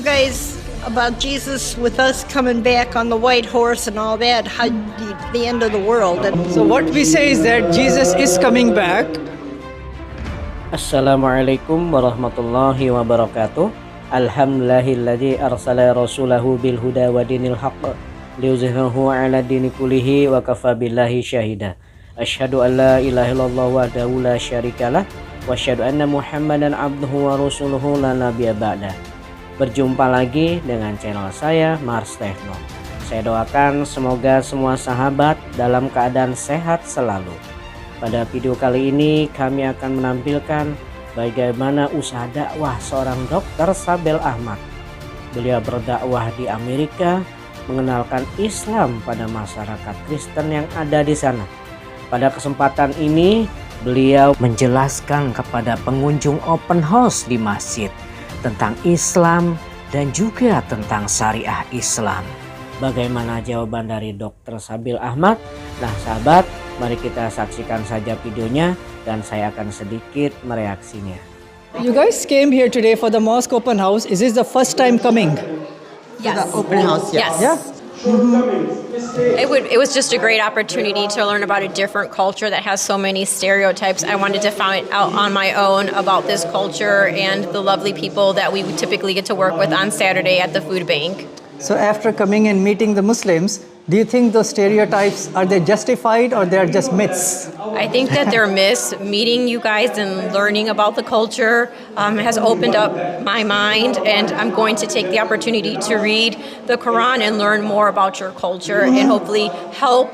guys about Jesus with us coming back on the white horse and all that, how the end of the world? And So what we say is that Jesus is coming back. Assalamualaikum warahmatullahi wabarakatuh. Alhamdulillahilladzi arsala rasulahu bil huda wa dinil haqq liyuzhirahu 'ala dini kullihi wa kafa billahi syahida. Asyhadu an la ilaha illallah wahdahu la syarikalah wa asyhadu anna Muhammadan abduhu wa rasuluhu la nabiyya ba'da. Berjumpa lagi dengan channel saya Mars Techno. Saya doakan semoga semua sahabat dalam keadaan sehat selalu. Pada video kali ini kami akan menampilkan bagaimana usaha dakwah seorang dokter Sabeel Ahmed. Beliau berdakwah di Amerika, mengenalkan Islam pada masyarakat Kristen yang ada di sana. Pada kesempatan ini beliau menjelaskan kepada pengunjung open house di masjid tentang Islam dan juga tentang syariah Islam. Bagaimana jawaban dari Dr. Sabeel Ahmed? Nah sahabat, mari kita saksikan saja videonya dan saya akan sedikit mereaksinya. You guys came here today for the mosque open house. Is this the first time coming? Yes. The open house, yes. Yeah. It was just a great opportunity to learn about a different culture that has so many stereotypes. I wanted to find out on my own about this culture and the lovely people that we typically get to work with on Saturday at the food bank. So after coming and meeting the Muslims, do you think those stereotypes, are they justified or they are just myths? I think that they're myths. Meeting you guys and learning about the culture has opened up my mind, and I'm going to take the opportunity to read the Quran and learn more about your culture and hopefully help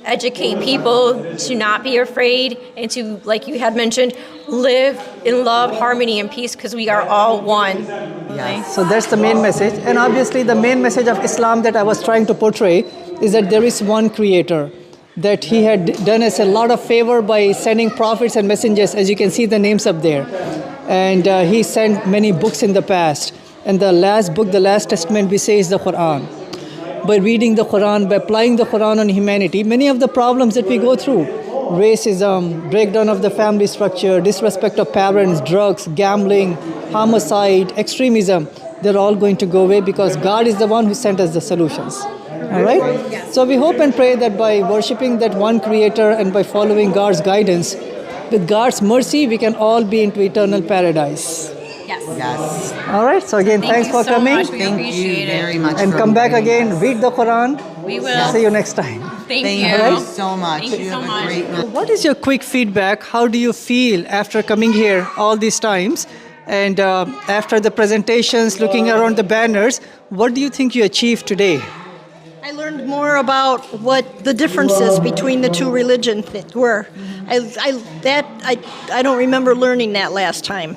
educate people to not be afraid and to, like you had mentioned, live in love, harmony, and peace because we are all one. Yes. So that's the main message. And obviously the main message of Islam that I was trying to portray is that there is one creator, that he had done us a lot of favor by sending prophets and messengers, as you can see the names up there. And he sent many books in the past. And the last book, the last testament we say is the Quran. By reading the Quran, by applying the Quran on humanity, many of the problems that we go through, racism, breakdown of the family structure, disrespect of parents, drugs, gambling, homicide, extremism, they're all going to go away because God is the one who sent us the solutions. All right? So we hope and pray that by worshiping that one creator and by following God's guidance, with God's mercy, we can all be into eternal paradise. Yes. All right. So again, thanks for so coming. much. We appreciate it. very much. And for come back bringing again, us. read the Quran. We will. See you next time. Thank Thank you. you so much. Thank you so have a much. great night. What is your quick feedback? How do you feel after coming here all these times? And after the presentations, looking around the banners, what do you think you achieved today? I learned more about what the differences between the two religions were. I don't remember learning that last time.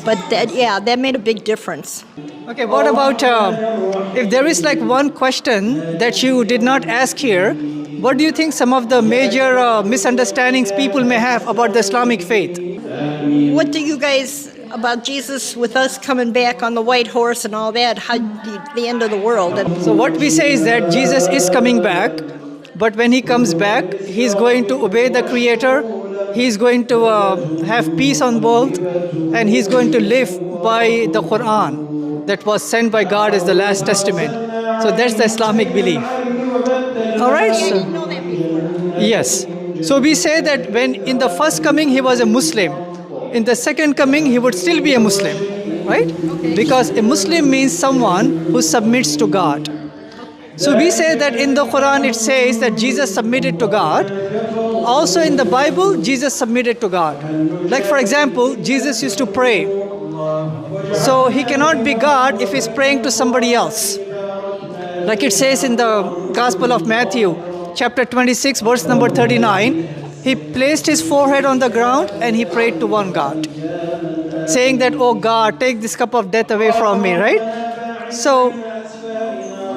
But that made a big difference. Okay, what about if there is like one question that you did not ask here, what do you think some of the major misunderstandings people may have about the Islamic faith? What do you guys about Jesus with us coming back on the white horse and all that, how the end of the world? And So what we say is that Jesus is coming back, but when he comes back, he's going to obey the Creator, he's going to have peace on both, and he's going to live by the Quran that was sent by God as the last testament. So that's the Islamic belief. All right? So, yes. So we say that when in the first coming he was a Muslim, in the second coming he would still be a Muslim, right? Because a Muslim means someone who submits to God. So we say that in the Quran it says that Jesus submitted to God. Also in the Bible, Jesus submitted to God. Like for example, Jesus used to pray. So he cannot be God if he's praying to somebody else. Like it says in the Gospel of Matthew, chapter 26, verse number 39, he placed his forehead on the ground and he prayed to one God, saying that, oh God, take this cup of death away from me, right? So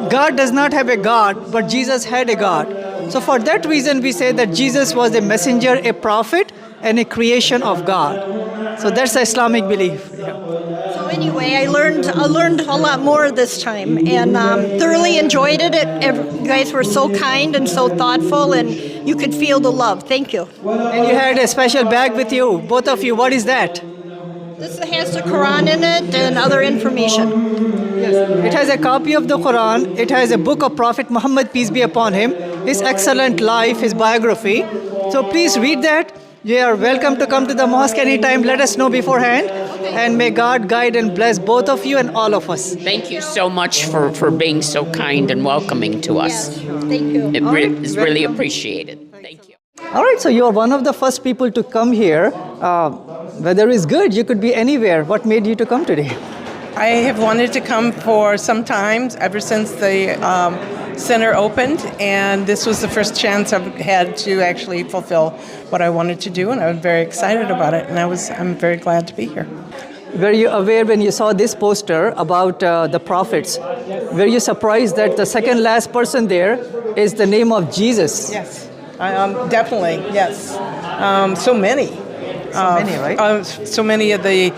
God does not have a God, but Jesus had a God. So for that reason, we say that Jesus was a messenger, a prophet, and a creation of God. So that's the Islamic belief. so anyway, I learned a lot more this time, and thoroughly enjoyed it. You guys were so kind and so thoughtful, and you could feel the love. Thank you. And you had a special bag with you, both of you. What is that? This has the Quran in it and other information. Yes. It has a copy of the Quran. It has a book of Prophet Muhammad, peace be upon him, his excellent life, his biography. So please read that. You are welcome to come to the mosque anytime. Let us know beforehand. And may God guide and bless both of you and all of us. Thank you so much for being so kind and welcoming to us. Thank you. It is really appreciated. Thank you. All right, so you are one of the first people to come here. Weather is good. You could be anywhere. What made you to come today? I have wanted to come for some time, ever since the center opened, and this was the first chance I've had to actually fulfill what I wanted to do, and I was very excited about it, and I'm very glad to be here. Were you aware when you saw this poster about the prophets? Were you surprised that the second last person there is the name of Jesus? Yes, definitely, yes. So many. Right? So many of the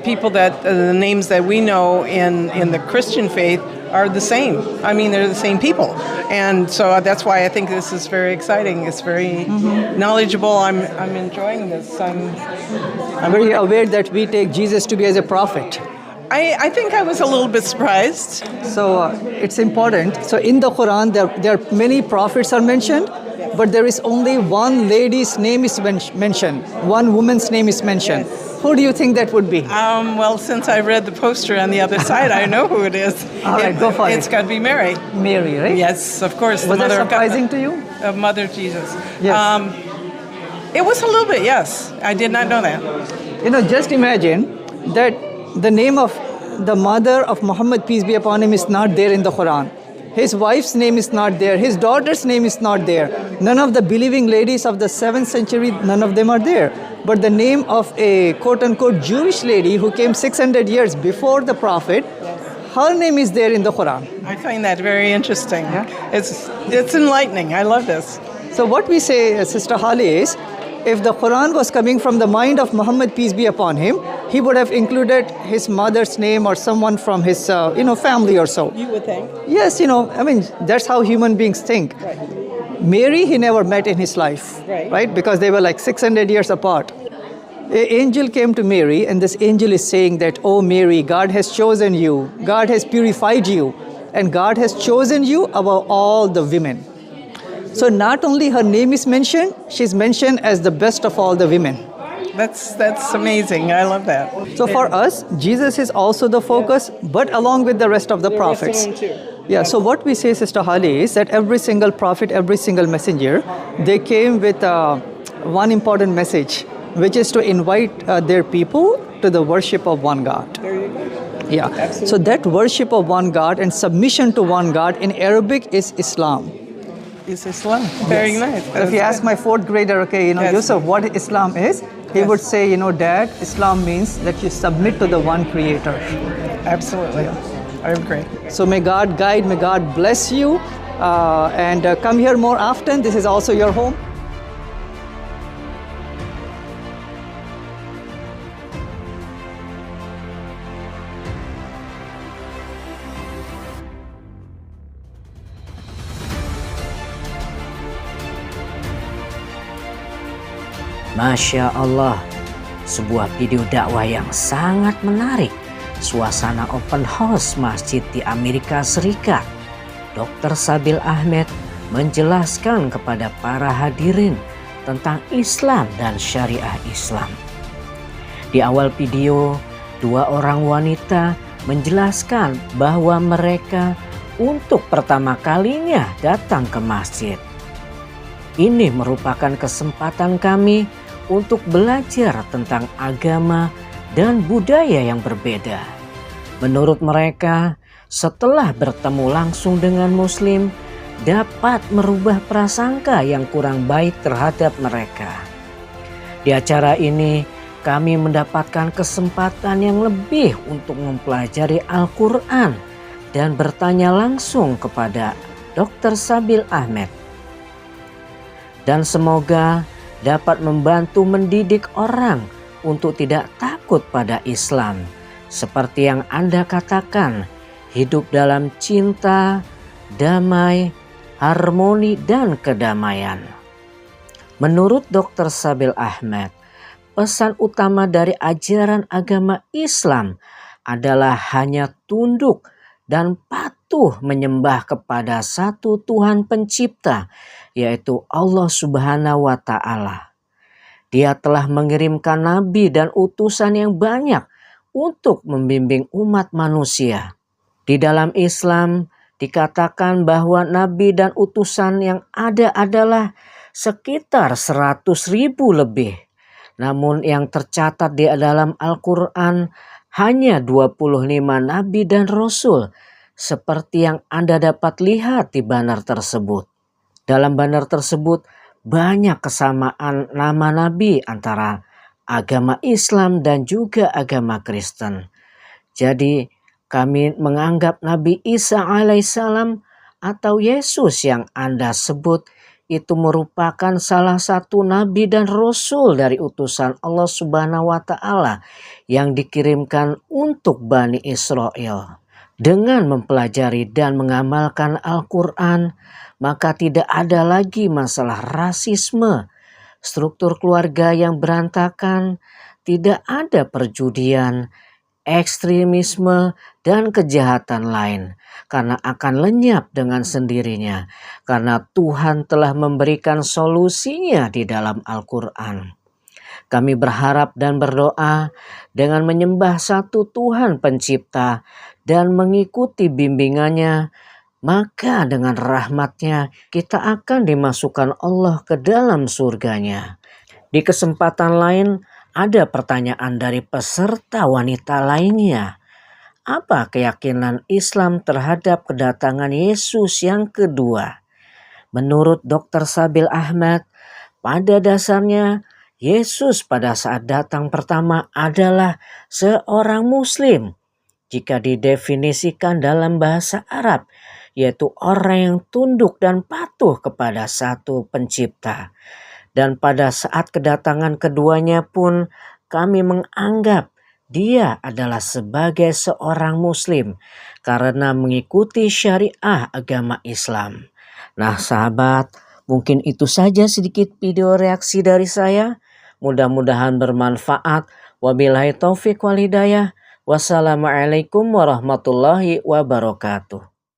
people that the names that we know in the Christian faith are the same. I mean, they're the same people, and so that's why I think this is very exciting. It's very knowledgeable. I'm enjoying this. Were you aware that we take Jesus to be as a prophet? I think I was a little bit surprised. So it's important. So in the Quran, there are many prophets are mentioned, but there is only one lady's name is mentioned. One woman's name is mentioned. Yes. Who do you think that would be? Well, since I read the poster on the other side, I know who it is. All right, go for it. It's got to be Mary. Mary, right? Yes, of course. Was that surprising to you? Mother of Jesus. Yes. It was a little bit, yes. I did not know that. Just imagine that the name of the mother of Muhammad, peace be upon him, is not there in the Quran. His wife's name is not there. His daughter's name is not there. None of the believing ladies of the 7th century, none of them are there. But the name of a quote-unquote Jewish lady who came 600 years before the Prophet, her name is there in the Quran. I find that very interesting. Yeah. It's enlightening. I love this. So what we say, Sister Holly, is if the Quran was coming from the mind of Muhammad, peace be upon him, he would have included his mother's name or someone from his family or so. You would think. Yes, that's how human beings think. Right. Mary, he never met in his life, Right. Because they were like 600 years apart. An angel came to Mary, and this angel is saying that, oh Mary, God has chosen you, God has purified you, and God has chosen you above all the women. So not only her name is mentioned, she's mentioned as the best of all the women. That's amazing. I love that. So for us, Jesus is also the focus, but along with the rest of the prophets. rest of them too. Yeah, so what we say, Sister Holly, is that every single prophet, every single messenger, they came with one important message, which is to invite their people to the worship of one God. There you go. Yeah, Absolutely. so that worship of one God and submission to one God in Arabic is Islam. It's Islam. Very nice. So if you ask my 4th grader, Yes. Yusuf, what Islam is, he Yes. would say, Dad, Islam means that you submit to the one creator. Absolutely. I agree. So may God guide, may God bless you, and come here more often. This is also your home. Masya Allah, sebuah video dakwah yang sangat menarik. Suasana open house masjid di Amerika Serikat. Dr. Sabeel Ahmed menjelaskan kepada para hadirin tentang Islam dan syariah Islam. Di awal video, 2 orang wanita menjelaskan bahwa mereka untuk pertama kalinya datang ke masjid. Ini merupakan kesempatan kami untuk belajar tentang agama dan budaya yang berbeda. Menurut mereka, setelah bertemu langsung dengan Muslim, dapat merubah prasangka yang kurang baik terhadap mereka. Di acara ini, kami mendapatkan kesempatan yang lebih untuk mempelajari Al-Quran dan bertanya langsung kepada Dr. Sabeel Ahmed. Dan semoga dapat membantu mendidik orang untuk tidak takut pada Islam. Seperti yang Anda katakan, hidup dalam cinta, damai, harmoni, dan kedamaian. Menurut Dr. Sabeel Ahmed, pesan utama dari ajaran agama Islam adalah hanya tunduk dan patuh menyembah kepada satu Tuhan pencipta, yaitu Allah Subhanahu wa Ta'ala. Dia telah mengirimkan nabi dan utusan yang banyak untuk membimbing umat manusia. Di dalam Islam dikatakan bahwa nabi dan utusan yang ada adalah sekitar 100.000 lebih. Namun yang tercatat di dalam Al-Quran hanya 25 nabi dan rasul, seperti yang Anda dapat lihat di banner tersebut. Dalam banner tersebut banyak kesamaan nama nabi antara agama Islam dan juga agama Kristen. Jadi kami menganggap Nabi Isa alaihissalam atau Yesus yang Anda sebut itu merupakan salah satu nabi dan rasul dari utusan Allah Subhanahu wa Ta'ala yang dikirimkan untuk Bani Israel. Dengan mempelajari dan mengamalkan Al-Quran, maka tidak ada lagi masalah rasisme, struktur keluarga yang berantakan, tidak ada perjudian, ekstremisme, dan kejahatan lain, karena akan lenyap dengan sendirinya, karena Tuhan telah memberikan solusinya di dalam Al-Quran. Kami berharap dan berdoa dengan menyembah satu Tuhan pencipta dan mengikuti bimbingannya, maka dengan rahmatnya kita akan dimasukkan Allah ke dalam surganya. Di kesempatan lain, ada pertanyaan dari peserta wanita lainnya. Apa keyakinan Islam terhadap kedatangan Yesus yang kedua? Menurut Dr. Sabeel Ahmed, pada dasarnya Yesus pada saat datang pertama adalah seorang Muslim. Jika didefinisikan dalam bahasa Arab, yaitu orang yang tunduk dan patuh kepada satu pencipta. Dan pada saat kedatangan keduanya pun kami menganggap dia adalah sebagai seorang Muslim karena mengikuti syariah agama Islam. Nah sahabat, mungkin itu saja sedikit video reaksi dari saya. Mudah-mudahan bermanfaat. Wabillahi taufiq wal hidayah. Wassalamualaikum warahmatullahi wabarakatuh.